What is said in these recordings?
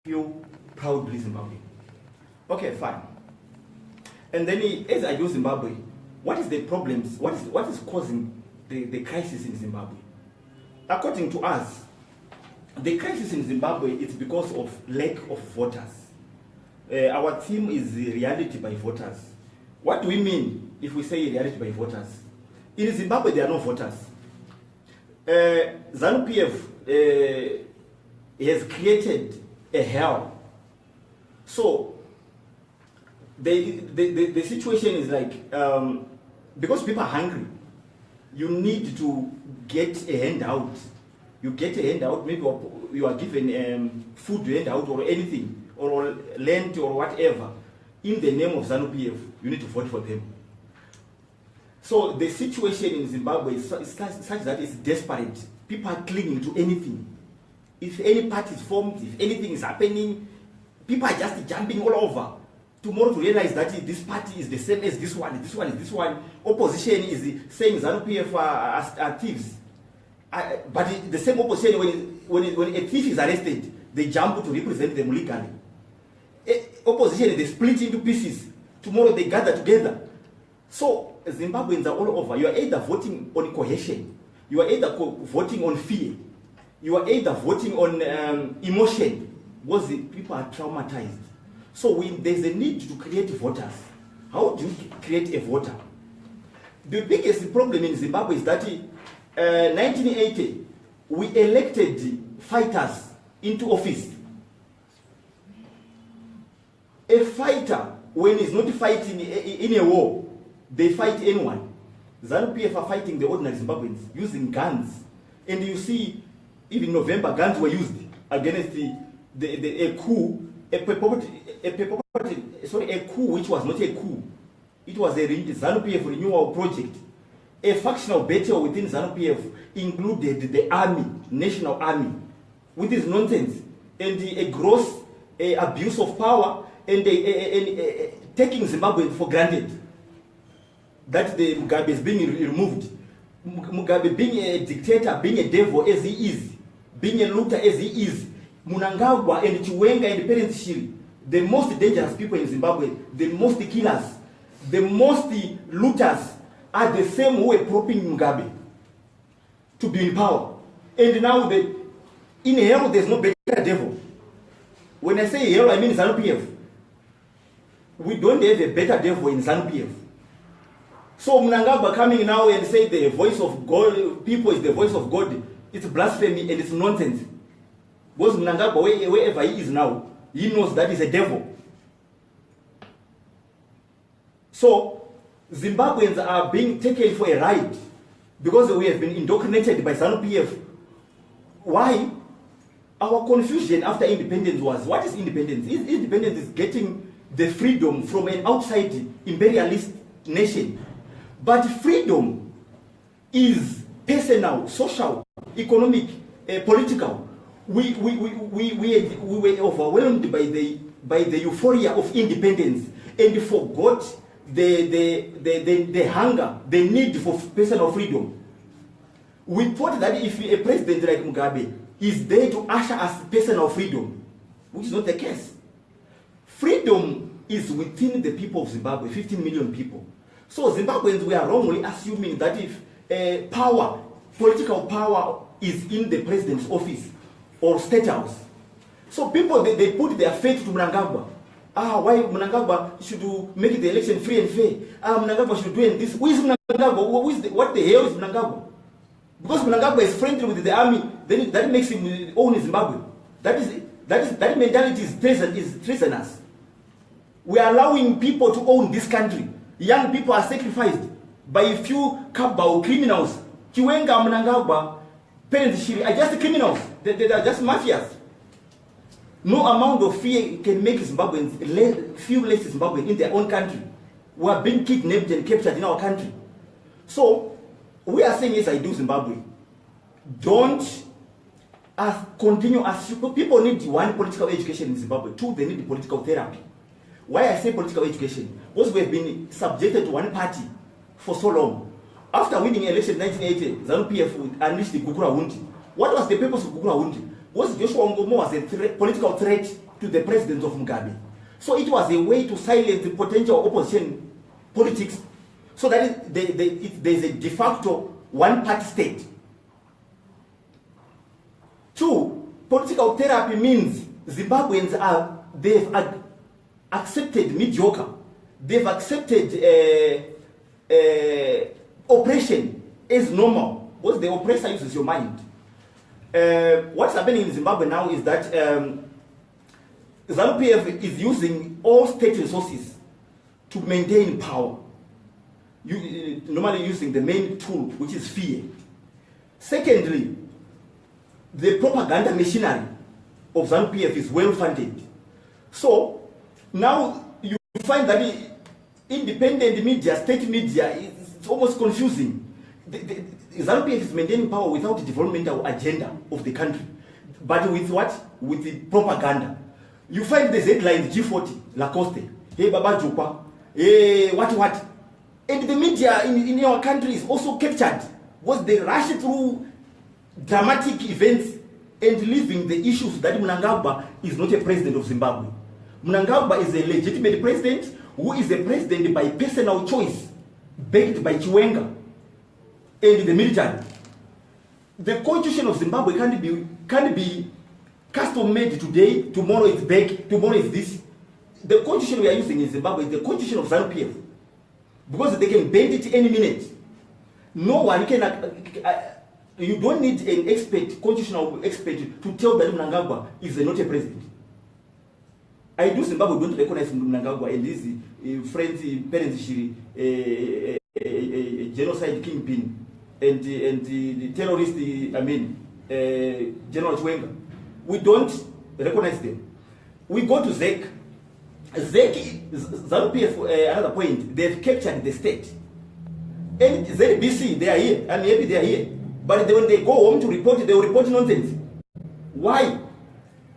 feel proudly Zimbabwe. Okay, fine. And then as I do Zimbabwe, what is the problems? What is causing the crisis in Zimbabwe? According to us, the crisis in Zimbabwe is because of lack of voters. Our theme is reality by voters. What do we mean if we say reality by voters? In Zimbabwe, there are no voters. ZANU-PF has created a hell. So the situation is like, because people are hungry, you need to get a handout. You get a handout, maybe you are given food handout or anything, or land or whatever. In the name of ZANU-PF, you need to vote for them. So the situation in Zimbabwe is such that it's desperate. People are clinging to anything. If any party is formed, if anything is happening, people are just jumping all over. Tomorrow to realize that this party is the same as this one, this one is this one. Opposition is saying ZANU-PF are thieves. But the same opposition, when a thief is arrested, they jump to represent them legally. Opposition, they split into pieces. Tomorrow they gather together. So Zimbabweans are all over. You are either voting on cohesion, you are either voting on fear, you are either voting on emotion, because the people are traumatized. So there's a need to create voters. How do you create a voter? The biggest problem in Zimbabwe is that 1980, we elected fighters into office. A fighter, when he's not fighting in a war, they fight anyone. ZANU-PF are fighting the ordinary Zimbabweans using guns. And you see, even in November, guns were used against a coup, a coup which was not a coup. It was a ZANU-PF renewal project. A factional battle within ZANU-PF included the army, national army, with this nonsense and a gross abuse of power and taking Zimbabwe for granted. That the Mugabe is being removed. Mugabe being a dictator, being a devil as he is, being a looter as he is. Mnangagwa and Chiwenga and Parents Shiri, the most dangerous people in Zimbabwe, the most killers, the most looters, are the same who were propping Mugabe to be in power. And now in hell there's no better devil. When I say hell, I mean ZANU-PF. We don't have a better devil in ZANU-PF. So Mnangagwa coming now and say the voice of God, people is the voice of God, it's blasphemy and it's nonsense. Because Mnangagwa, wherever he is now, he knows that is a devil. So Zimbabweans are being taken for a ride because we have been indoctrinated by ZANU-PF. Why? Our confusion after independence was, what is independence? Independence is getting the freedom from an outside imperialist nation. But freedom is personal, social, economic, political. We were overwhelmed by the euphoria of independence and forgot the hunger, the need for personal freedom. We thought that if a president like Mugabe is there to usher us personal freedom, which is not the case. Freedom is within the people of Zimbabwe, 15 million people. So Zimbabweans were wrongly assuming that if political power is in the president's office or state house. So people, they put their faith to Mnangagwa. Why Mnangagwa should make the election free and fair? Mnangagwa should do this. Who is Mnangagwa? What the hell is Mnangagwa? Because Mnangagwa is friendly with the army, then that makes him own Zimbabwe. That mentality is treasonous. We are allowing people to own this country. Young people are sacrificed by a few cabal criminals. Chiwenga, Mnangagwa, Parents Shiri are just criminals. They are just mafias. No amount of fear can make Zimbabweans feel less Zimbabwean in their own country. We are being kidnapped and captured in our country. So we are saying, yes, I do Zimbabwe. Don't continue assuming. People need one, political education in Zimbabwe. Two, they need political therapy. Why I say political education? Because we have been subjected to one party for so long. After winning election in 1980, ZANU-PF unleashed the Gugura Wundi. What was the purpose of Gugura Wundi? Was Joshua Ngomo was a political threat to the president of Mugabe. So it was a way to silence the potential opposition politics, so that there's a de facto one-party state. 2, political therapy means Zimbabweans they've accepted mediocre. They've accepted oppression as normal, because the oppressor uses your mind. What's happening in Zimbabwe now is that ZANU-PF is using all state resources to maintain power. Normally using the main tool, which is fear. Secondly, the propaganda machinery of ZANU-PF is well funded. So now you find that independent media, state media, it's almost confusing. ZANU-PF is maintaining power without the developmental agenda of the country, but with what? With the propaganda. You find the headlines G40, Lacoste, hey Baba Jukwa, hey what? And the media in our country is also captured, because they rush through dramatic events and leaving the issues that Mnangagwa is not a president of Zimbabwe. Mnangagwa is a legitimate president who is a president by personal choice, backed by Chiwenga and the military. The constitution of Zimbabwe can't be custom made today, tomorrow it's back, tomorrow is this. The constitution we are using in Zimbabwe is the constitution of ZANU-PF, because they can bend it any minute. No one can. You don't need an expert, constitutional expert, to tell that Mnangagwa is not a president. I do Zimbabwe don't recognize Mnangagwa and his friends, parents, genocide kingpin, and the terrorist, General Chiwenga. We don't recognize them. We go to ZEC. ZANU-PF, another point, they've captured the state. And ZBC, they are here, and maybe they are here. But when they go home to report, they will report nonsense. Why?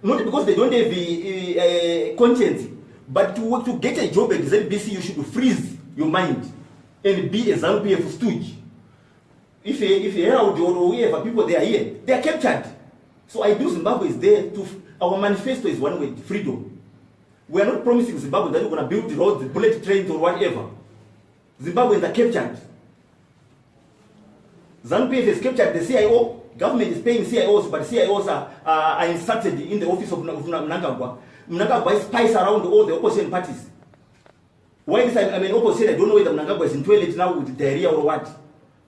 Not because they don't have a conscience, but to get a job at ZBC, you should freeze your mind and be a ZANU-PF stooge. If you Herald or whoever, people they are here, they are captured. So I do Zimbabwe is there our manifesto is one word, freedom. We are not promising Zimbabwe that we're going to build the roads, the bullet trains or whatever. Zimbabweans are captured. ZANU-PF has captured the CIO. Government is paying CIOs, but CIOs are inserted in the office of Mnangagwa. Mnangagwa spies around all the opposition parties. Why this I'm an opposition, I don't know whether Mnangagwa is in toilet now with diarrhea or what.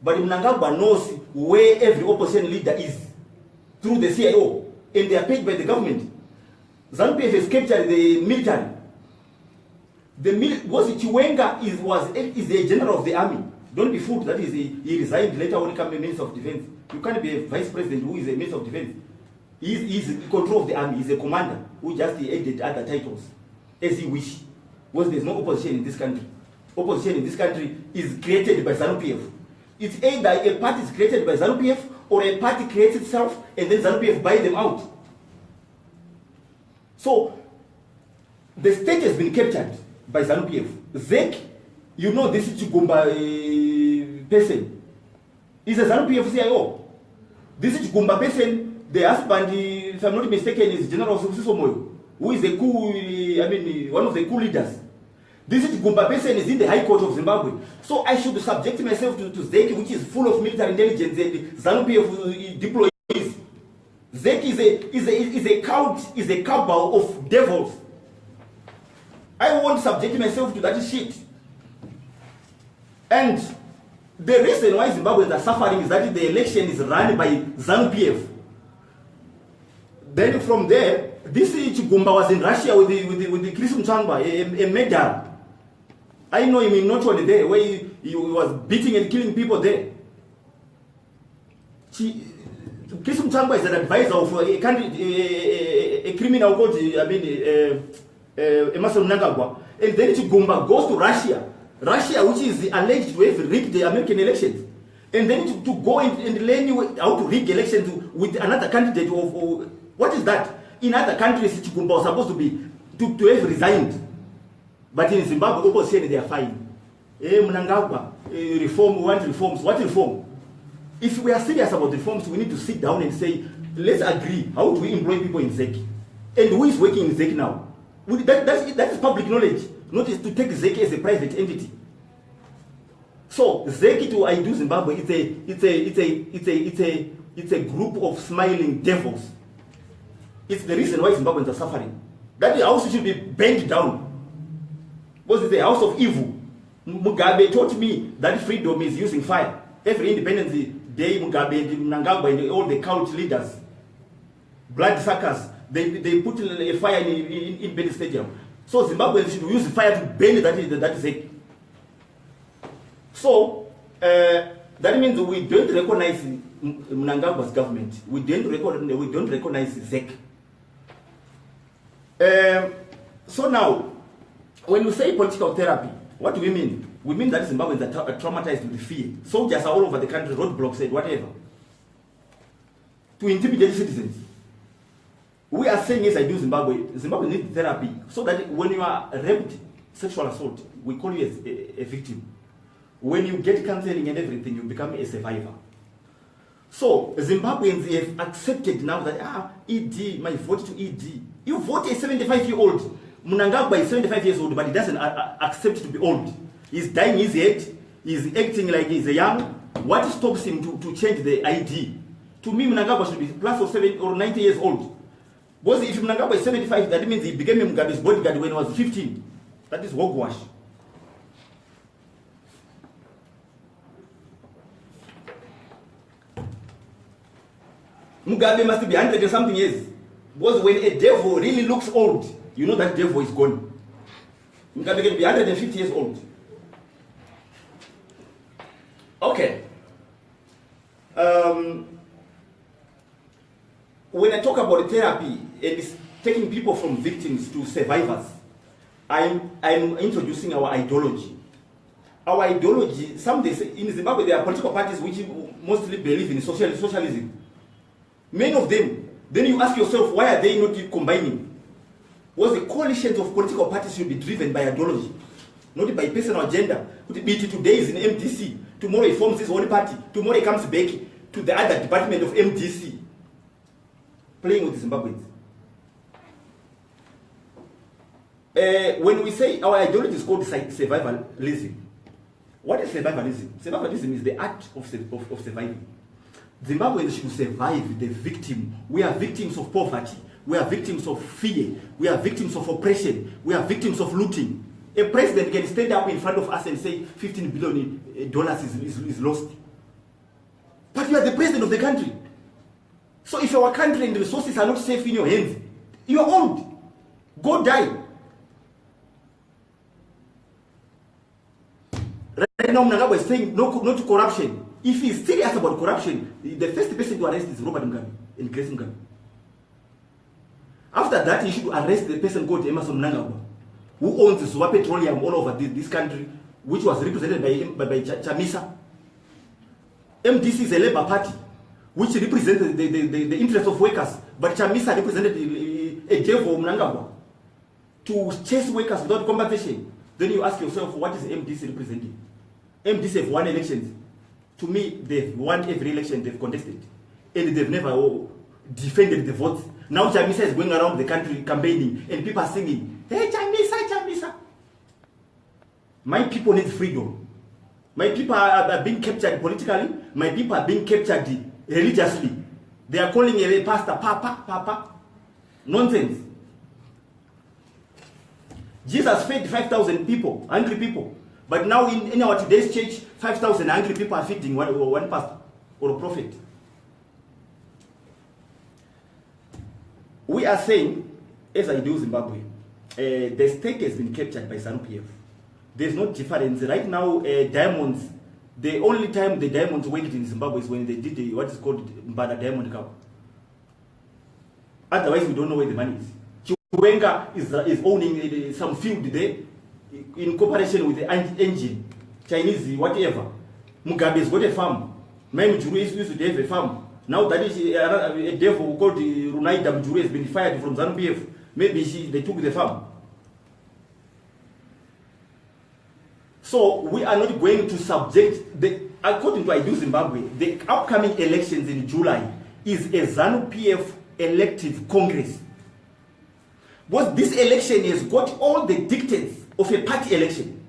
But Mnangagwa knows where every opposition leader is through the CIO, and they are paid by the government. ZANU-PF has captured the military. Because Chiwenga is a general of the army. Don't be fooled. That is, he resigned later on became a minister of defense. You can't be a vice president who is a minister of defense. He's in control of the army. He's a commander who just added other titles as he wish. Because there's no opposition in this country. Opposition in this country is created by ZANU-PF. It's either a party is created by ZANU-PF or a party creates itself and then ZANU-PF buy them out. So the state has been captured by ZANU-PF. ZEC, you know this is Chigumba person. He's a ZANU-PF CIO. This is Chigumba person, the husband, if I'm not mistaken, is General Susisomoyo, who is a coup, one of the coup leaders. This is Chigumba person is in the High Court of Zimbabwe. So I should subject myself to ZEC, which is full of military intelligence and ZANU-PF deployees. ZEC is a cult, is a cabal of devils. I won't subject myself to that shit. And the reason why Zimbabweans are suffering is that the election is run by ZANU-PF. Then from there, this Chigumba was in Russia with the Chris Mchangwa, a medal. I know him in Northwood there, where he was beating and killing people there. Chris Mchangwa is an advisor of a criminal called Emerson Mnangagwa. And then Chigumba goes to Russia, which is alleged to have rigged the American elections. And then to go and learn how to rig elections with another candidate of what is that? In other countries, Chigumba was supposed to have resigned. But in Zimbabwe, opposition, they are fine. Mnangagwa, reform, we want reforms. What reform? If we are serious about reforms, we need to sit down and say, let's agree. How do we employ people in ZEC? And who is working in ZEC now? That is public knowledge. Not to take ZEC as a private entity. So ZEC to I Do Zimbabwe, it's a group of smiling devils. It's the reason why Zimbabweans are suffering. That house should be bent down. Because it's a house of evil. Mugabe taught me that freedom is using fire. Every Independence Day, Mugabe and Mnangagwa and all the cult leaders, bloodsuckers, they put a fire in Beni Stadium. So Zimbabweans should use fire to burn that is it. So that means we don't recognize Mnangagwa's government. We don't recognize ZEC. So now, when we say political therapy, what do we mean? We mean that Zimbabweans are traumatized with fear. Soldiers are all over the country, roadblocks and whatever, to intimidate citizens. We are saying, yes, I do Zimbabwe needs therapy, so that when you are raped, sexual assault, we call you as a victim. When you get counseling and everything, you become a survivor. So Zimbabweans have accepted now that ED, my vote to ED. You vote a 75-year-old. Mnangagwa is 75 years old, but he doesn't accept to be old. He's dying his head. He's acting like he's a young. What stops him to change the ID? To me, Mnangagwa should be plus or 7 or 90 years old. Because if Mnangagwa is 75, that means he became Mugabe's bodyguard when he was 15. That is hogwash. Mugabe must be 100 and something years. Because when a devil really looks old, you know that devil is gone. Mugabe can be 150 years old. Okay. When I talk about therapy and it's taking people from victims to survivors, I'm introducing our ideology. Our ideology, some they say in Zimbabwe there are political parties which mostly believe in socialism. Many of them. Then you ask yourself, why are they not combining? Because the coalitions of political parties should be driven by ideology, not by personal agenda. Today is in MDC, tomorrow he forms his own party, tomorrow he comes back to the other department of MDC, playing with the Zimbabweans. When we say our ideology is called survivalism, what is survivalism? Survivalism is the art of surviving. Zimbabweans should survive the victim. We are victims of poverty. We are victims of fear. We are victims of oppression. We are victims of looting. A president can stand up in front of us and say $15 billion is lost. But you are the president of the country. So if our country and the resources are not safe in your hands, you are old. Go die. Right now, Mnangagwa is saying no to corruption. If he is serious about corruption, the first person to arrest is Robert Mugabe and Grace Mugabe. After that, he should arrest the person called Emerson Mnangagwa, who owns Zwa Petroleum all over this country, which was represented by Chamisa. MDC is a labor party, which represented the interests of workers, but Chamisa represented a devil Mnangagwa to chase workers without compensation. Then you ask yourself, what is MDC representing? MDC have won elections. To me, they've won every election they've contested. And they've never defended the votes. Now Chamisa is going around the country campaigning and people are singing, hey Chamisa, Chamisa. My people need freedom. My people are being captured politically. My people are being captured religiously. They are calling a pastor, Papa, Papa. Nonsense. Jesus fed 5,000 people, hungry people. But now in our today's church, 5,000 hungry people are feeding one pastor or a prophet. We are saying, as I do Zimbabwe, the state has been captured by ZANU-PF. There's no difference. Right now, diamonds, the only time the diamonds went in Zimbabwe is when they did what is called Mbada Diamond Cup. Otherwise, we don't know where the money is. Chiwenga is owning some field there in cooperation with the engine, Chinese, whatever. Mugabe has got a farm. Many Juru used to have a farm. Now that is a devil called Runaida Mjuru has been fired from ZANU-PF. Maybe they took the farm. So we are not going to subject according to I Do Zimbabwe, the upcoming elections in July is a ZANU-PF elective Congress. Because this election has got all the dictates of a party election.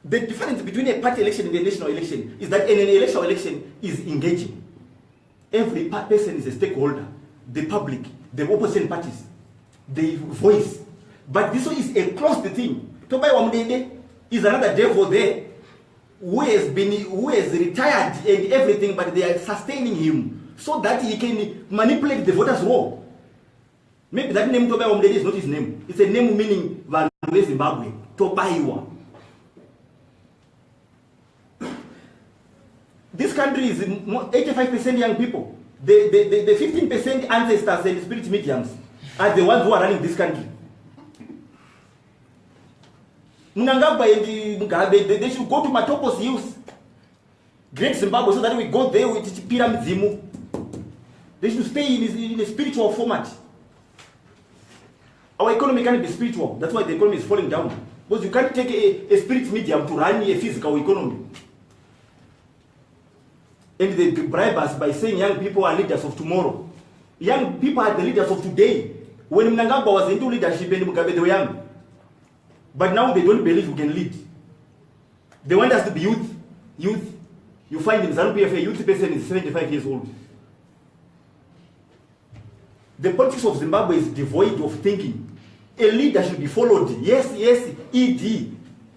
The difference between a party election and a national election is that in an national election is engaging. Every person is a stakeholder. The public, the opposition parties, the voice. But this one is a closed thing. Tobai Wamdede is another devil there who has retired and everything, but they are sustaining him so that he can manipulate the voters' roll. Maybe that name Tobai Wamdede is not his name. It's a name meaning Vanwe Zimbabwe. Tobaiwa. This country is 85% young people. The 15% ancestors and spirit mediums are the ones who are running this country. Mnangagwa and Mugabe, they should go to Matopos Hills, Great Zimbabwe, so that we go there with Pyramid Zimu. They should stay in a spiritual format. Our economy can't be spiritual. That's why the economy is falling down. Because you can't take a spirit medium to run a physical economy. And they bribe us by saying young people are leaders of tomorrow. Young people are the leaders of today. When Mnangagwa was into leadership and Mugabe, they were young. But now they don't believe we can lead. They want us to be youth. Youth. You find in ZANU-PF a youth person is 75 years old. The politics of Zimbabwe is devoid of thinking. A leader should be followed. Yes, ED.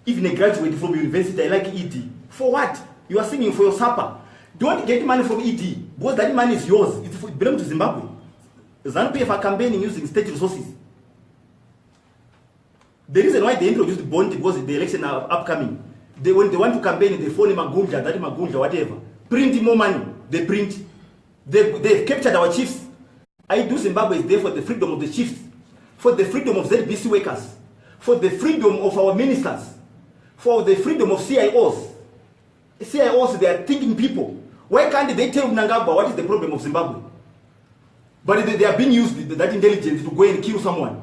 Even a graduate from university, I like ED. For what? You are singing for your supper. Don't get money from ED, because that money is yours. It belongs to Zimbabwe. ZANU-PF are campaigning using state resources. The reason why they introduced bond was the election are upcoming. When they want to campaign, they phone Magunja, that Magunja, whatever. Print more money. They print. They've captured our chiefs. I do Zimbabwe is there for the freedom of the chiefs, for the freedom of ZBC workers, for the freedom of our ministers, for the freedom of CIOs. CIOs, they are thinking people. Why can't they tell Mnangagwa what is the problem of Zimbabwe? But they are being used, that intelligence, to go and kill someone.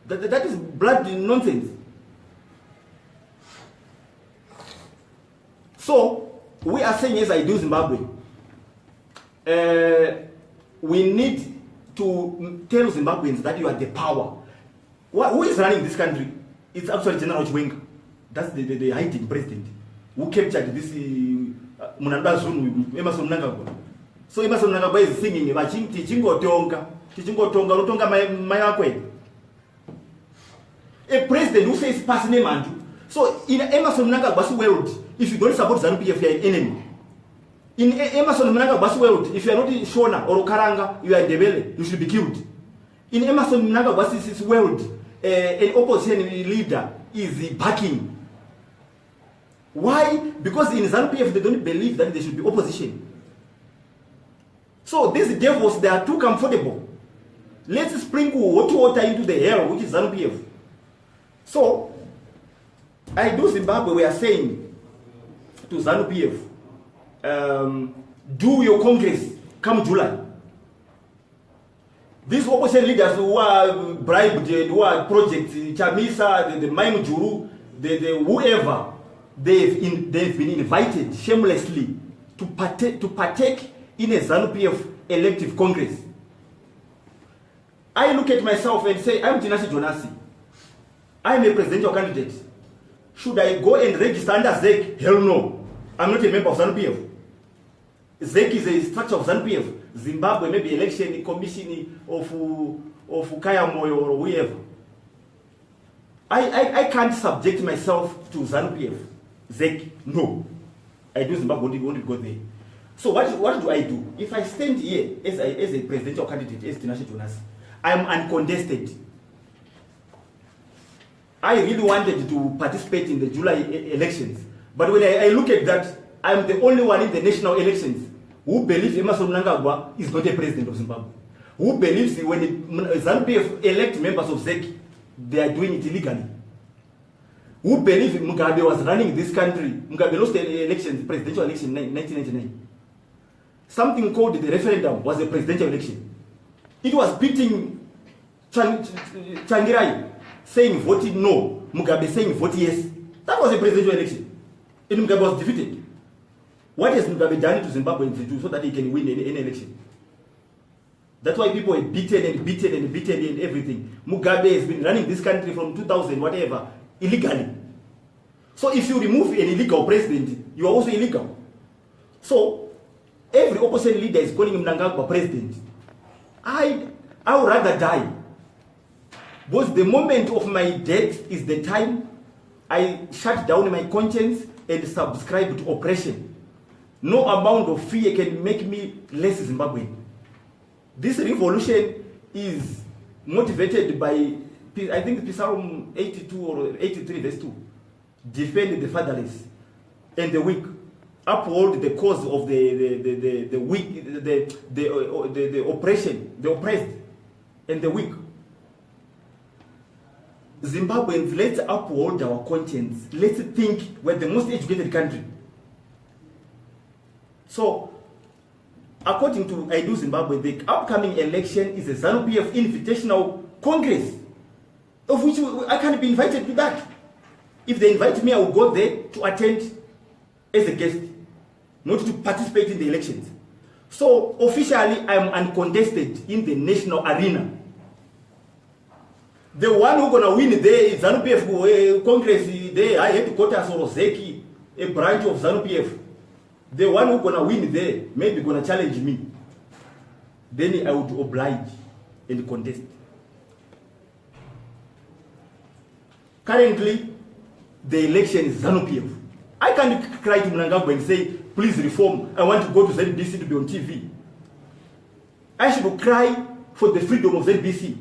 That is blood nonsense. So, we are saying, yes, I do Zimbabwe. We need to tell Zimbabweans that you are the power. Who is running this country? It's actually General Chiwenga. That's the hiding president who captured this Munanda Zulu, Emerson Mnangagwa. So Emerson Mnangagwa is singing, Tichingo Tonga, Mayakwe. A president who says pass name and so in Emerson Mnangagwa's world, if you don't support ZANU-PF, you are an enemy. In Emerson Mnangagwa's world, if you are not in Shona or Karanga, you are in Debele, you should be killed. In Emerson Mnangagwa's world, an opposition leader is backing. Why? Because in ZANU-PF they don't believe that there should be opposition. So these devils, they are too comfortable. Let's sprinkle hot water into the hell, which is ZANU-PF. So, I do Zimbabwe, we are saying to ZANU-PF, do your Congress come July. These opposition leaders who are bribed, who are projects, Chamisa, the Maimu Juru, the whoever, they've been invited shamelessly to partake in a ZANU-PF elective Congress. I look at myself and say, I'm Tinashe Jonas. I'm a presidential candidate. Should I go and register under ZEC? Hell no. I'm not a member of ZANU-PF. ZEC is a structure of ZANU-PF. Zimbabwe, maybe election commission of Kayamoyo or whoever. I can't subject myself to ZANU-PF. ZEC, no. I do Zimbabwe, won't go there. So what do I do? If I stand here as a presidential candidate, as Tinashe Jonas, I'm uncontested. I really wanted to participate in the July elections. But when I look at that, I'm the only one in the national elections who believes Emerson Mnangagwa is not a president of Zimbabwe. Who believes when ZANU-PF elect members of ZEC, they are doing it illegally. Who believes Mugabe was running this country. Mugabe lost the elections, presidential election in 1999. Something called the referendum was a presidential election. It was beating Changirai saying vote no, Mugabe saying vote yes. That was a presidential election. And Mugabe was defeated. What has Mugabe done to Zimbabwe to do so that he can win any election? That's why people are beaten and beaten and beaten and everything. Mugabe has been running this country from 2000, whatever, illegally. So if you remove an illegal president, you are also illegal. So every opposition leader is calling Mnangagwa president. I would rather die. Because the moment of my death is the time I shut down my conscience and subscribe to oppression. No amount of fear can make me less Zimbabwean. This revolution is motivated by, I think, Psalm 82 or 83 verse 2. Defend the fatherless and the weak. Uphold the cause of the weak, the oppression, the oppressed, and the weak. Zimbabweans, let's uphold our conscience. Let's think we're the most educated country. So, according to I Do Zimbabwe, the upcoming election is a ZANU-PF Invitational Congress, of which I can't be invited to that. If they invite me, I will go there to attend as a guest, not to participate in the elections. So, officially, I am uncontested in the national arena. The one who's going to win there is ZANU-PF Congress, there, I headquarters or Zeki, a branch of ZANU-PF. The one who's going to win there maybe going to challenge me. Then I would oblige and contest. Currently, the election is ZANU-PF. I can't cry to Mnangagwa and say, please reform, I want to go to ZBC to be on TV. I should cry for the freedom of ZBC.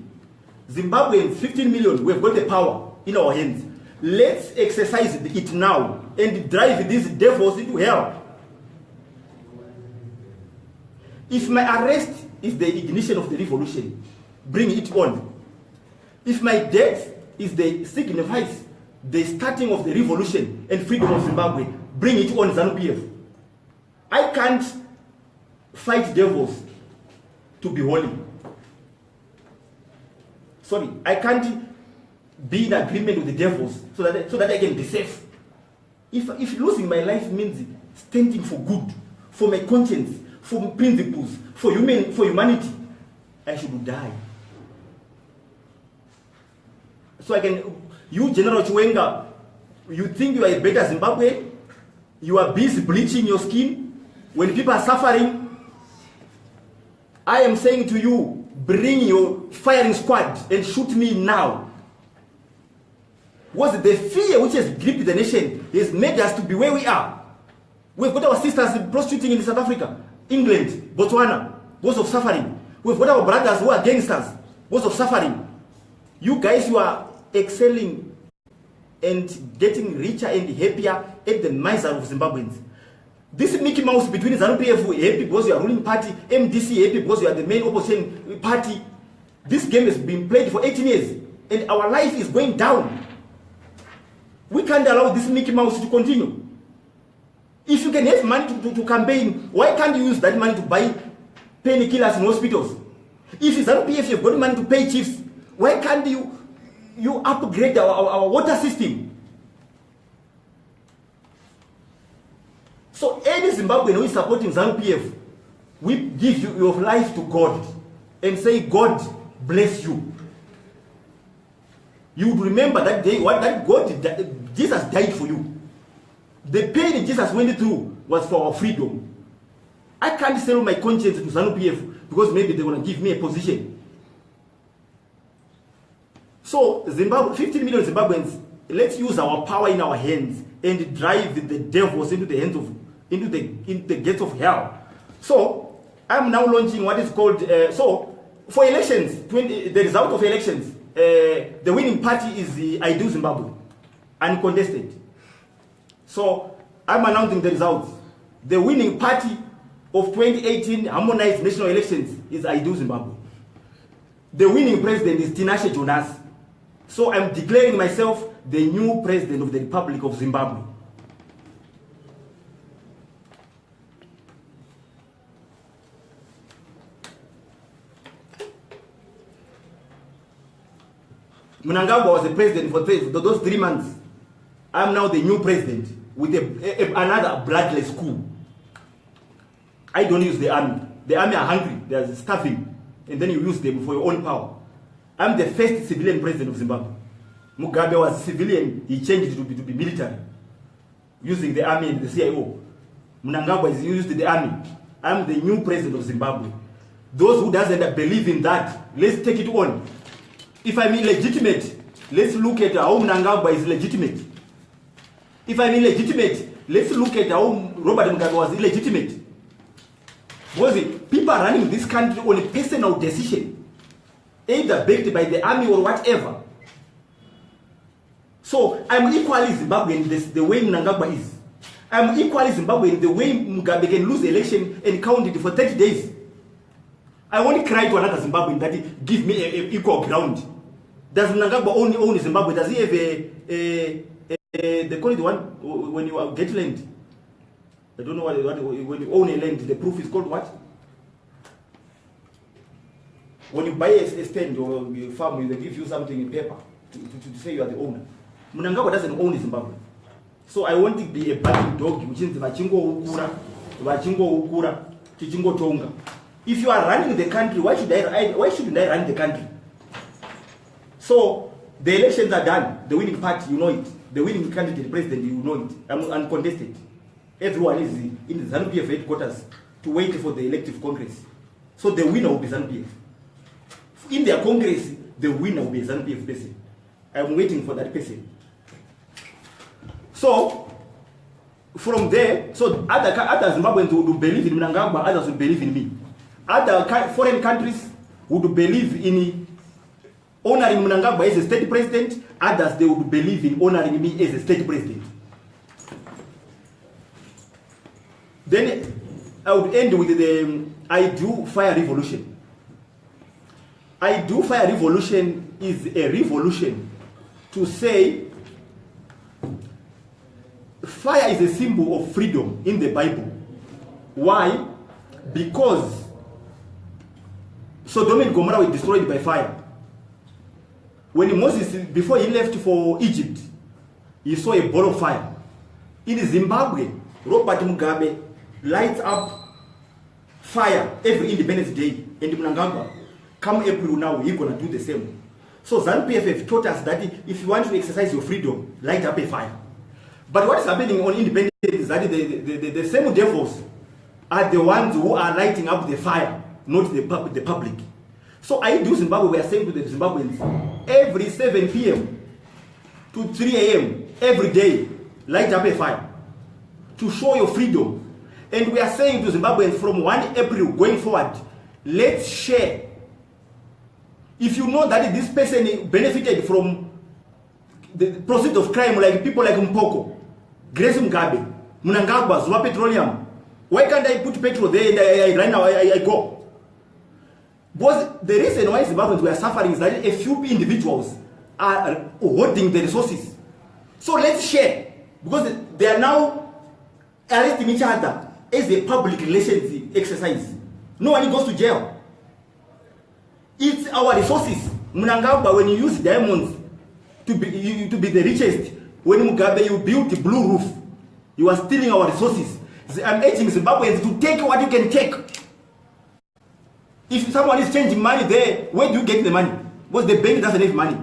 Zimbabweans, 15 million, we've got the power in our hands. Let's exercise it now and drive these devils into hell. If my arrest is the ignition of the revolution, bring it on. If my death is the signifies the starting of the revolution and freedom of Zimbabwe, bring it on, ZANU-PF. I can't fight devils to be holy. Sorry, I can't be in agreement with the devils so that I can be safe. If losing my life means standing for good, for my conscience, for principles, for humanity, I should die. So I can, you General Chiwenga, you think you are a better Zimbabwe? You are busy bleaching your skin when people are suffering. I am saying to you, bring your firing squad and shoot me now. Was the fear which has gripped the nation has made us to be where we are. We've got our sisters prostituting in South Africa, England, Botswana, because of suffering. We've got our brothers who are gangsters, because of suffering. You guys, you are excelling and getting richer and happier at the miser of Zimbabweans. This Mickey Mouse between ZANU-PF happy because you are ruling party, MDC happy because you are the main opposition party. This game has been played for 18 years and our life is going down. We can't allow this Mickey Mouse to continue. If you can have money to campaign, why can't you use that money to buy painkillers in hospitals? If ZANU-PF you've got money to pay chiefs, why can't you upgrade our water system? So any Zimbabwean who is supporting ZANU-PF, we give you your life to God and say, God bless you. You would remember that day, Jesus died for you. The pain Jesus went through was for our freedom. I can't sell my conscience to ZANU-PF because maybe they want to give me a position. So Zimbabwe, 15 million Zimbabweans, let's use our power in our hands and drive the devils into the hands of into the gates of hell. So I'm now launching what is called so for elections, the result of elections, the winning party is the I Do Zimbabwe, uncontested. So I'm announcing the results. The winning party of 2018 harmonized national elections is I Do Zimbabwe. The winning president is Tinashe Jonas. So I'm declaring myself the new president of the Republic of Zimbabwe. Mnangagwa was the president for those 3 months. I'm now the new president with another bloodless coup. I don't use the army. The army are hungry. They are starving. and then you use them for your own power. I'm the first civilian president of Zimbabwe. Mugabe was civilian, he changed to be military, using the army and the CIO. Mnangagwa is used the army. I'm the new president of Zimbabwe. Those who doesn't believe in that, let's take it on. If I'm illegitimate, let's look at how Mnangagwa is legitimate. If I'm illegitimate, let's look at how Robert Mugabe was illegitimate. Because people are running this country on a personal decision, either backed by the army or whatever. So I'm equally Zimbabwean the way Mnangagwa is. I'm equally Zimbabwean the way Mugabe can lose the election and count it for 30 days. I won't cry to another Zimbabwean that he give me a equal ground. Does Mnangagwa own Zimbabwe? Does he have they call it the one when you get land? I don't know what when you own a land, the proof is called what? When you buy a stand or a farm, they give you something in paper to say you are the owner. Mnangagwa doesn't own Zimbabwe. So I want to be a batting dog, which is vachingo ukura, chichingo tonga. If you are running the country, why shouldn't I run the country? So the elections are done. The winning party, you know it. The winning candidate, president, you know it. I'm uncontested. Everyone is in the ZANU-PF headquarters to wait for the elective congress. So the winner will be ZANU-PF. In their congress, the winner will be a ZANU-PF person. I'm waiting for that person. So from there, so other Zimbabweans would believe in Mnangagwa, others would believe in me. Other foreign countries would believe in honoring Mnangagwa as a state president, others they would believe in honoring me as a state president. Then I would end with the I do fire revolution. I do fire revolution is a revolution to say fire is a symbol of freedom in the Bible. Why? Because Sodom and Gomorrah were destroyed by fire. When Moses, before he left for Egypt, he saw a ball of fire. In Zimbabwe, Robert Mugabe lights up fire every Independence Day. And Mnangagwa, come April now, we're going to do the same. So ZANU-PF have taught us that if you want to exercise your freedom, light up a fire. But what is happening on Independence is that the same devils are the ones who are lighting up the fire, not the public. So I do Zimbabwe, we are saying to the Zimbabweans, every 7 p.m. to 3 a.m. every day, light up a fire to show your freedom. And we are saying to Zimbabweans from 1 April going forward, let's share. If you know that this person benefited from the proceeds of crime, like people like Mpoko, Grace Mugabe, Mnangagwa, Zuma Petroleum, why can't I put petrol there and right now I go? Because the reason why Zimbabweans were suffering is that a few individuals are holding the resources. So let's share, because they are now arresting each other as a public relations exercise. No one goes to jail. It's our resources. Mnangagwa, when you use diamonds to be the richest, when Mugabe you built the blue roof, you are stealing our resources. I'm urging Zimbabweans to take what you can take. If someone is changing money there, where do you get the money? Because the bank doesn't have money.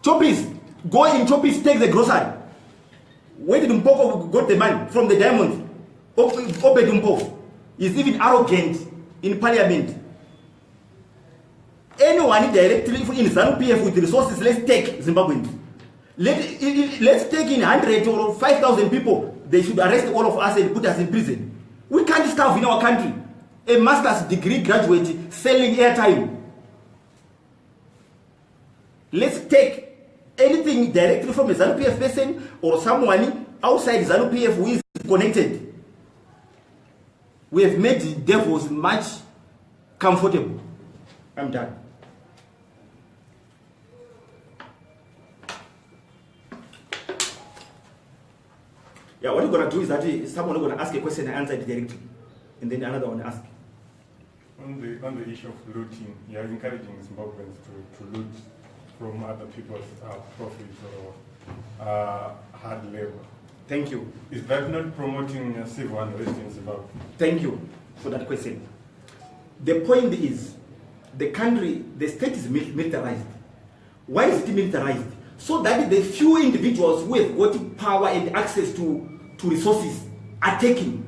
Choppies, go in Choppies, take the grocery. Where did Mpoko got the money? From the diamonds. Obed Mpoko is even arrogant in parliament. Anyone directly in ZANU-PF with the resources, let's take Zimbabweans. Let's take in 100 or 5,000 people. They should arrest all of us and put us in prison. We can't starve in our country. A master's degree graduate selling airtime. Let's take anything directly from a ZANU-PF person or someone outside ZANU-PF who is connected. We have made the devils much comfortable. I'm done. Yeah, what you're going to do is that someone is going to ask a question and answer it directly. And then another one ask. On the issue of looting, you are encouraging Zimbabweans to loot from other people's profits or hard labor. Thank you. Is that not promoting civil unrest in Zimbabwe? Thank you for that question. The point is, the country, the state is militarized. Why is it militarized? So that the few individuals who have got power and access to resources are taking.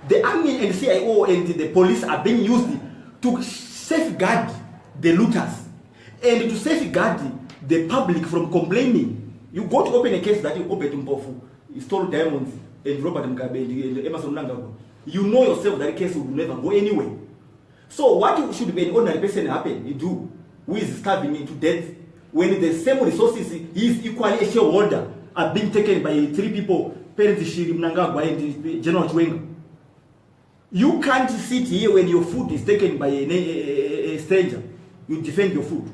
The army and CIO and the police are being used to safeguard the looters and to safeguard the public from complaining. You go to open a case that you opened in Mpofu, you stole diamonds and Robert Mugabe and Emerson Mnangagwa. You know yourself that case will never go anywhere. So what should be an ordinary person happen? You do, who is starving to death, when the same resources he is equally a shareholder are being taken by 3 people, Parents Shiri Mnangagwa and General Chwenga. You can't sit here when your food is taken by a stranger. You defend your food.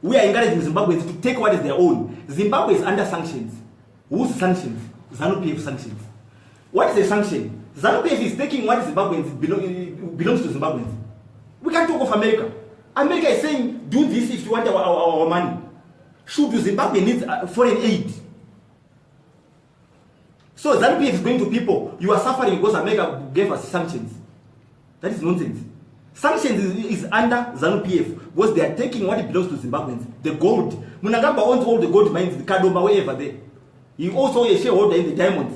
We are encouraging Zimbabweans to take what is their own. Zimbabwe is under sanctions. Whose sanctions? ZANU-PF sanctions. What is a sanction? ZANU-PF is taking what Zimbabweans belongs to Zimbabweans. We can't talk of America. America is saying, do this if you want our money. Should Zimbabwe need foreign aid? So ZANU-PF is going to people, you are suffering because America gave us sanctions. That is nonsense. Sanctions is under ZANU-PF because they are taking what belongs to Zimbabweans. The gold. Mnangagwa owns all the gold mines, the Kadoma, wherever there. He also a shareholder in the diamonds.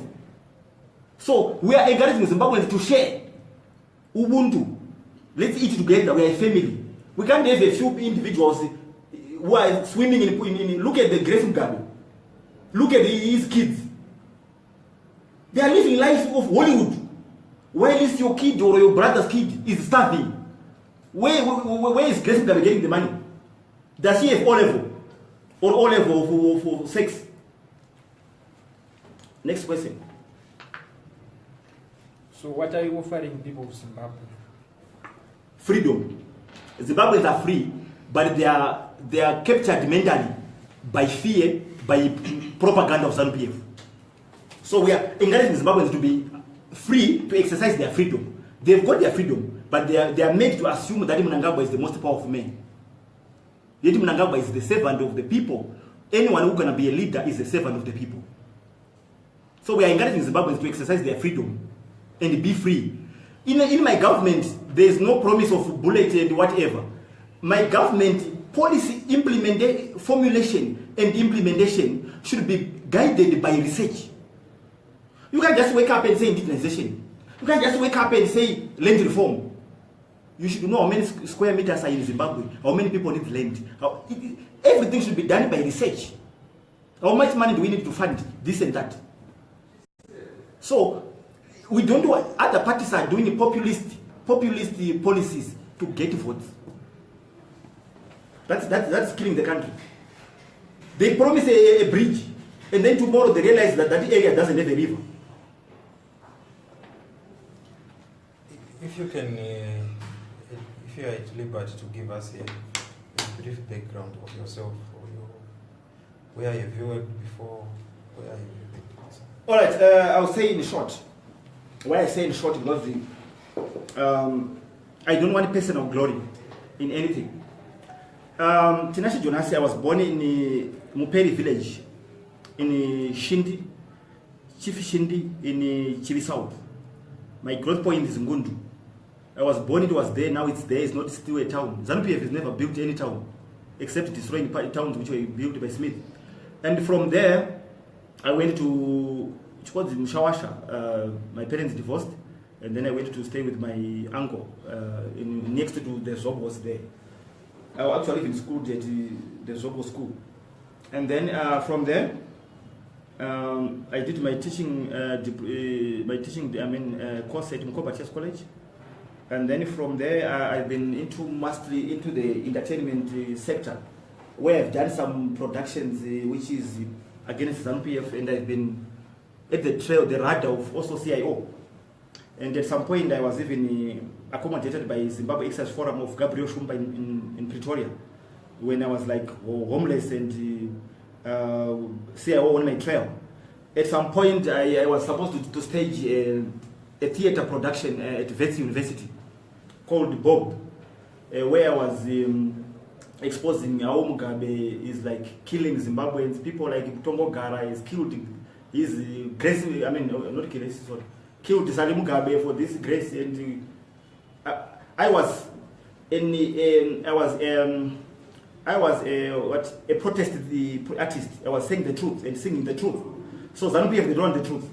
So we are encouraging Zimbabweans to share. Ubuntu. Let's eat together. We are a family. We can't have a few individuals who are swimming in look at the Grace Mugabe. Look at his kids. They are living life of Hollywood. Where is your kid or your brother's kid is starving? Where is Grace Mugabe getting the money? Does he have O level? Or O level for sex? Next question. So what are you offering people of Zimbabwe? Freedom. Zimbabweans are free, but they are captured mentally by fear, by propaganda of ZANU-PF. So we are encouraging Zimbabweans to be free to exercise their freedom. They've got their freedom, but they are made to assume that Mnangagwa is the most powerful man. Yet Mnangagwa is the servant of the people. Anyone who can be a leader is a servant of the people. So we are encouraging Zimbabweans to exercise their freedom and be free. In my government, there is no promise of bullet and whatever. My government policy formulation and implementation should be guided by research. You can't just wake up and say indigenization. You can't just wake up and say land reform. You should know how many square meters are in Zimbabwe, how many people need land. Everything should be done by research. How much money do we need to fund this and that? So we don't do what other parties are doing populist policies to get votes. That's killing the country. They promise a bridge, and then tomorrow they realize that that area doesn't have a river. If you can, if you are at liberty to give us a brief background of yourself, or where have you worked before, where are you? All right, I'll say in short. Why I say in short because I don't want personal glory in anything. Tinashe Jonas, I was born in Muperi village in Shindi, Chief Shindi in Chivi South. My growth point is Ngundu. I was born, it was there, now it's there, it's not still a town. ZANU-PF has never built any town, except destroying towns which were built by Smith. And from there, I went to, it was in Shawasha. My parents divorced, and then I went to stay with my uncle, next to the Zobo was there. I was actually in school at the Zobo school. And then from there, I did my teaching, course at Mkoba Chess College. And then from there, I've been mostly into the entertainment sector, where I've done some productions, which is against ZANU-PF, and I've been at the trail, the radar of also CIO. And at some point, I was even accommodated by Zimbabwe Exercise Forum of Gabriel Shumba in Pretoria, when I was like homeless and CIO on my trail. At some point, I was supposed to stage a theater production at Wits University called Bob, where I was exposing how Mugabe is like killing Zimbabweans. People like Tongo Gara is killed. He's Grace, I mean, not Grace, sorry, killed Sali Mugabe for this grace. And I was and I was a protest artist. I was saying the truth and singing the truth. So ZANU-PF, they don't want the truth,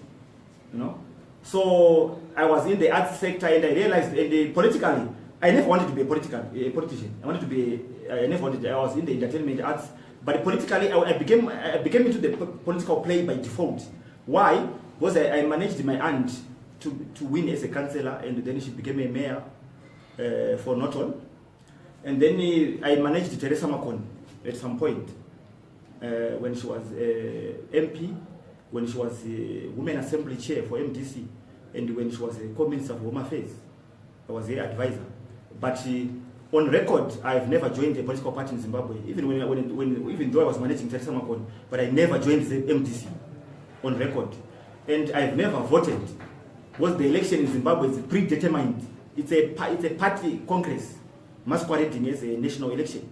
you know. So I was in the arts sector, and I realized, politically, I never wanted to be a politician. I was in the entertainment arts, but politically, I became into the political play by default. Why? Because I managed my aunt to win as a councillor, and then she became a mayor for Norton. And then I managed Teresa Makon at some point when she was MP, when she was Women Assembly Chair for MDC, and when she was a Co-Minister for Home Affairs. I was her advisor. But on record, I've never joined a political party in Zimbabwe, even though I was managing Teresa Makon, but I never joined the MDC on record. And I've never voted, because the election in Zimbabwe is predetermined. It's a party congress masquerading as a national election.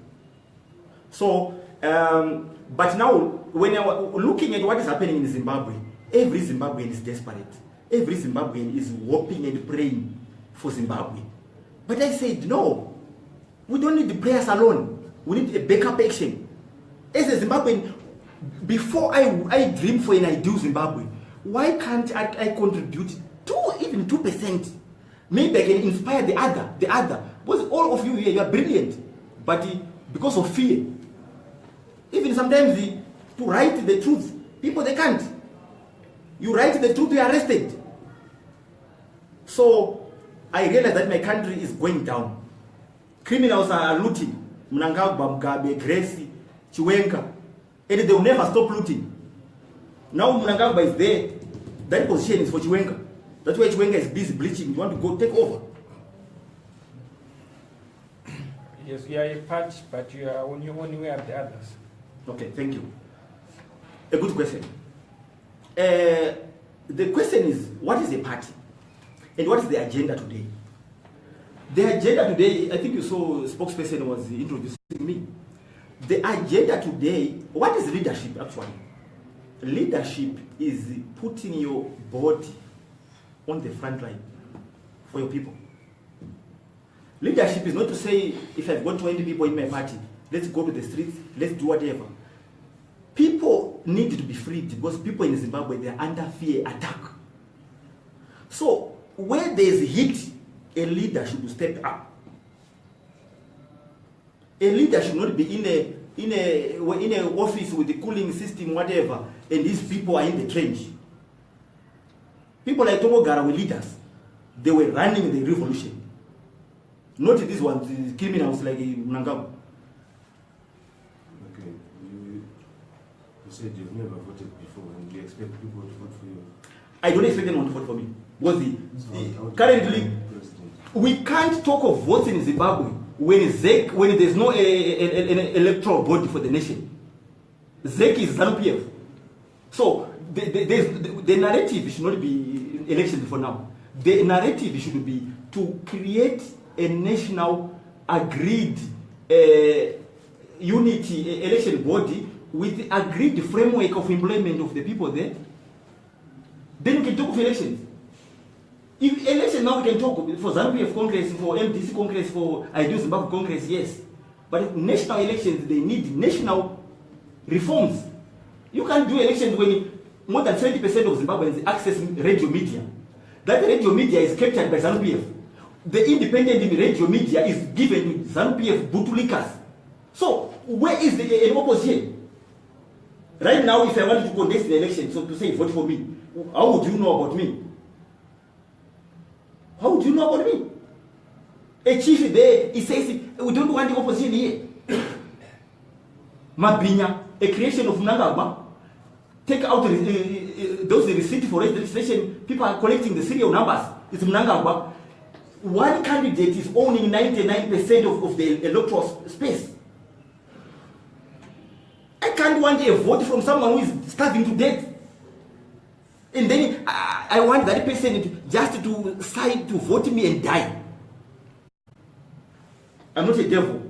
So, but now, when I was looking at what is happening in Zimbabwe, every Zimbabwean is desperate. Every Zimbabwean is hoping and praying for Zimbabwe. But I said, no, we don't need the prayers alone. We need a backup action. As a Zimbabwean, before I dream for an ideal Zimbabwe, why can't I contribute even 2%? Maybe I can inspire the other. Because all of you here, you are brilliant. But because of fear, even sometimes to write the truth, people, they can't. You write the truth, you are arrested. So I realized that my country is going down. Criminals are looting. Mnangagwa, Mugabe, Gracie, Chiwenga. And they will never stop looting. Now Mnangagwa is there. That position is for Chiwenga. That's why Chiwenga is busy bleaching. You want to go take over. Yes, you are a party, but you are on your own way of the others. Okay, thank you. A good question. The question is, what is a party? And what is the agenda today? The agenda today, I think you saw spokesperson was introducing me. The agenda today, what is leadership actually? Leadership is putting your body on the front line for your people. Leadership is not to say, if I've got 20 people in my party, let's go to the streets, let's do whatever. People need to be freed because people in Zimbabwe, they are under fear attack. So where there is heat, a leader should step up. A leader should not be in an office with the cooling system, whatever, and these people are in the trench. People like Tomogara were leaders. They were running the revolution. Not these ones, these criminals like Mnangagwa. Okay, you said you've never voted before, and you expect people to vote for you. I don't expect anyone to vote for me. Because currently, we can't talk of votes in Zimbabwe when there's no an electoral body for the nation. ZEC is ZANU-PF. So the narrative should not be elections for now. The narrative should be to create a national agreed unity election body with agreed framework of employment of the people there. Then we can talk of elections. If election now we can talk for ZANU-PF Congress, for MDC Congress, for Ideal Zimbabwe Congress, yes. But national elections, they need national reforms. You can't do elections when more than 70% of Zimbabweans access radio media. That radio media is captured by ZANU-PF. The independent radio media is given to ZANU-PF Butulikas. So where is the opposition? Right now, if I wanted to contest the election, so to say vote for me, how would you know about me? How would you know about me? A chief there, he says, we don't want the opposition here. Mabinya, a creation of Mnangagwa, take out those receipts for registration, people are collecting the serial numbers. It's Mnangagwa. One candidate is owning 99% of the electoral space. I can't want a vote from someone who is starving to death. And then I want that person just to decide to vote me and die. I'm not a devil.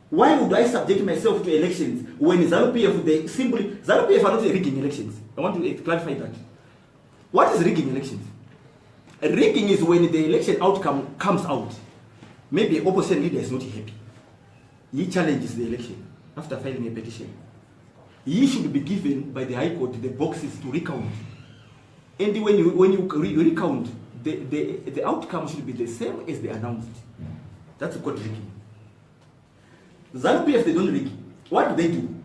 Why would I subject myself to elections when ZANU-PF, ZANU-PF are not rigging elections? I want to clarify that. What is rigging elections? Rigging is when the election outcome comes out. maybe an opposition leader is not happy. He challenges the election after filing a petition. He should be given by the High Court the boxes to recount. And when you recount, the outcome should be the same as they announced. That's called rigging. ZANU-PF, they don't rig. What do?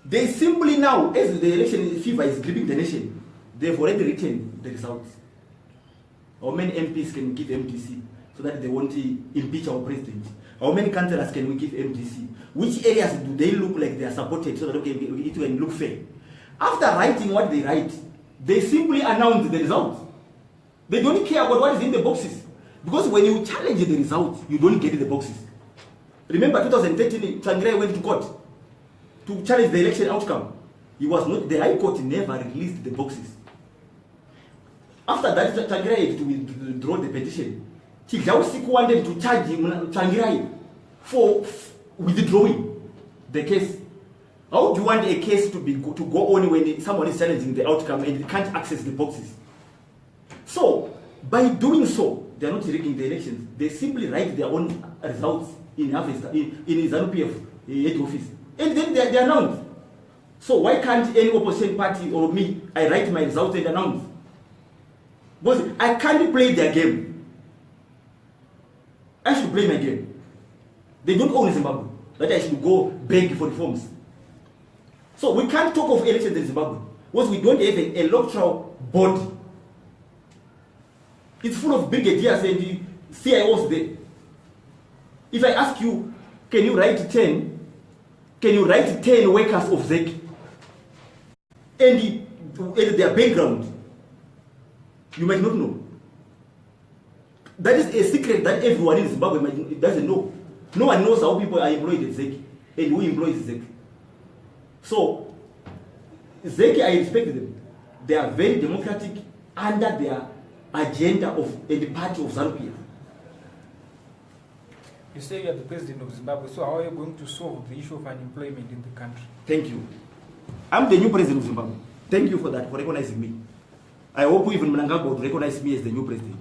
They simply now, as the election fever is gripping the nation, they've already written the results. How many MPs can we give MDC so that they won't impeach our president? How many councillors can we give MDC? Which areas do they look like they are supported so that it can look fair? After writing what they write, they simply announce the results. They don't care about what is in the boxes. Because when you challenge the results, you don't get the boxes. Remember 2013, Tsvangirai went to court to challenge the election outcome. The High Court never released the boxes. After that, Tsvangirai had to withdraw the petition. Chijausiku wanted to charge Tsvangirai for withdrawing the case. How do you want a case to go on when someone is challenging the outcome and can't access the boxes? So, by doing so, they are not rigging the elections. They simply write their own results in ZANU-PF head office. And then they announce. So why can't any opposition party or me, I write my results and announce? Because I can't play their game. I should play my game. They don't own Zimbabwe. That I should go beg for reforms. So we can't talk of elections in Zimbabwe because we don't have an electoral body. It's full of brigadiers and CIOs there. If I ask you, can you write 10 workers of ZEC and their background? You might not know. That is a secret that everyone in Zimbabwe doesn't know. No one knows how people are employed at ZEC and who employs ZEC. So, ZEC, I respect them. They are very democratic under their agenda of the party of ZANU-PF. You say you are the president of Zimbabwe, so how are you going to solve the issue of unemployment in the country? Thank you. I'm the new president of Zimbabwe. Thank you for that, for recognizing me. I hope even Mnangagwa would recognize me as the new president.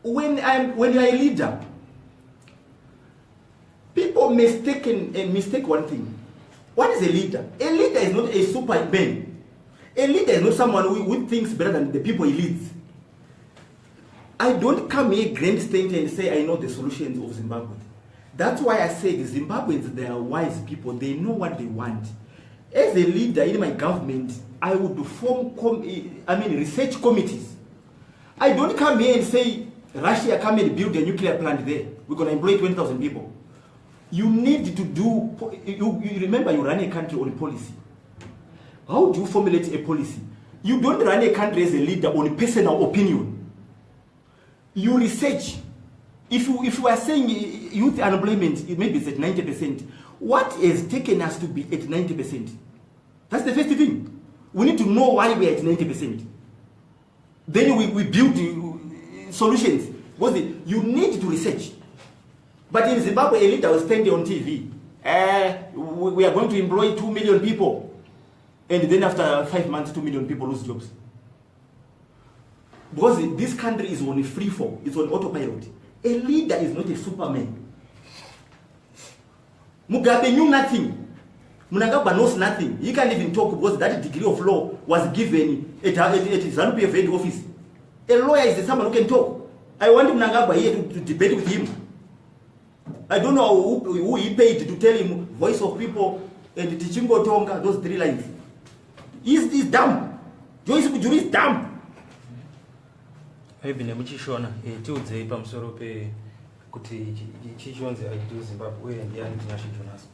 When you are a leader, people mistake one thing. What is a leader? A leader is not a superman. A leader is not someone who thinks better than the people he leads. I don't come here grandstand and say I know the solutions of Zimbabwe. That's why I say the Zimbabweans, they are wise people. They know what they want. As a leader in my government, I would form research committees. I don't come here and say Russia come and build a nuclear plant there. We're going to employ 20,000 people. You need to do. You remember you run a country on policy. How do you formulate a policy? You don't run a country as a leader on personal opinion. You research. If you are saying youth unemployment, maybe it's at 90%. What has taken us to be at 90%? That's the first thing. We need to know why we're at 90%. Then we build solutions. Because you need to research. But in Zimbabwe, a leader was standing on TV. We are going to employ 2 million people. And then after 5 months, 2 million people lose jobs. Because this country is on a free fall. It's on autopilot. A leader is not a superman. Mugabe knew nothing. Mnangagwa knows nothing. He can't even talk because that degree of law was given at ZANU-PF head office. A lawyer is someone who can talk. I want Mnangagwa here to debate with him. I don't know who he paid to tell him voice of people and Tichingo Tonga, those 3 lines. He's dumb. Joyce Kujuri is dumb. Maybe nemuchishona tiudzei pamusoro pe kuti chichonzi I do Zimbabwe and yani Tinashe Jonas.